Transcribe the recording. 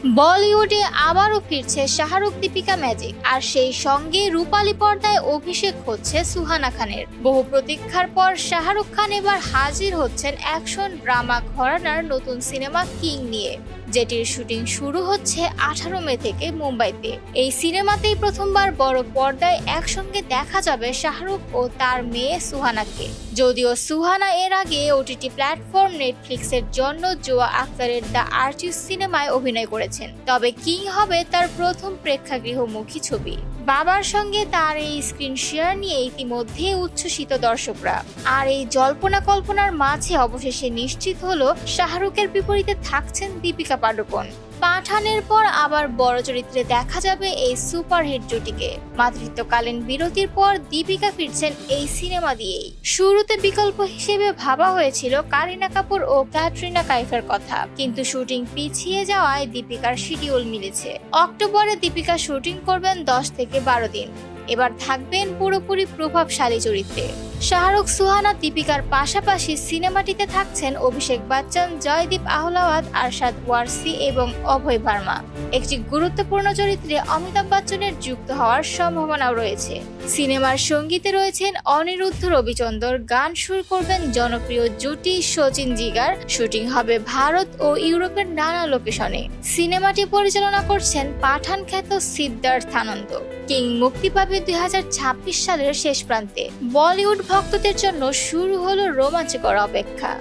বলিউডে আবারও ফিরছে শাহরুখ দীপিকা ম্যাজিক, আর সেই সঙ্গে রূপালী পর্দায় অভিষেক হচ্ছে সুহানা খানের। বহু প্রতীক্ষার পর শাহরুখ খান এবার হাজির হচ্ছেন অ্যাকশন ড্রামা ঘরানার নতুন সিনেমা কিং নিয়ে, যেটির শুটিং শুরু হচ্ছে 18 মে থেকে মুম্বাইতে। এই সিনেমাতেই প্রথমবার বড় পর্দায় একসঙ্গে দেখা যাবে শাহরুখ ও তার মেয়ে সুহানাকে। যদিও সুহানা এর আগে ওটিটি প্ল্যাটফর্ম নেটফ্লিক্সের জন্য জোয়া আখতারের দ্য আর্টিস্ট সিনেমায় অভিনয় করেছেন, তবে কিং হবে তার প্রথম প্রেক্ষাগৃহমুখী ছবি। বাবার সঙ্গে তার এই স্ক্রিন শেয়ার নিয়ে ইতিমধ্যে উচ্ছ্বসিত দর্শকরা। আর এই জল্পনা কল্পনার মাঝে অবশেষে নিশ্চিত হলো শাহরুখের বিপরীতে থাকছেন দীপিকা পাডুকোন। পাঠানের পর আবার বড় চরিত্রে দেখা যাবে এই সুপারহিট জুটিকে। মাতৃত্বকালীন বিরতির পর দীপিকা ফিরছেন এই সিনেমা দিয়েই। শুরুতে বিকল্প হিসেবে ভাবা হয়েছিল কারিনা কাপুর ও ক্যাটরিনা কাইফের কথা, কিন্তু শুটিং পিছিয়ে যাওয়ায় দীপিকার শিডিউল মিলেছে। অক্টোবরে দীপিকা শুটিং করবেন 10 থেকে 12 দিন। এবার থাকবেন পুরোপুরি প্রভাবশালী চরিত্রে। শাহরুখ, সুহানা, দীপিকার পাশাপাশি সিনেমাটিতে থাকছেন অভিষেক বচ্চন, জয়দীপ আহলাওয়াত, আরশাদ ওয়ারসি এবং অভয় ভার্মা। একটি গুরুত্বপূর্ণ চরিত্রে অমিতাভ বচ্চনের যুক্ত হওয়ার সম্ভাবনাও রয়েছে। সিনেমার সঙ্গীতে রয়েছেন অনিরুদ্ধ রবিচন্দর, গান সুর করবেন জনপ্রিয় জুটি শচীন জিগার। শুটিং হবে ভারত ও ইউরোপের নানা লোকেশনে। সিনেমাটি পরিচালনা করছেন পাঠান খ্যাত সিদ্ধার্থ আনন্দ। কিং মুক্তি পাবে 2026 সালের শেষ প্রান্তে। বলিউড ভক্তদের জন্য শুরু হলো রোমাঞ্চকর অপেক্ষা।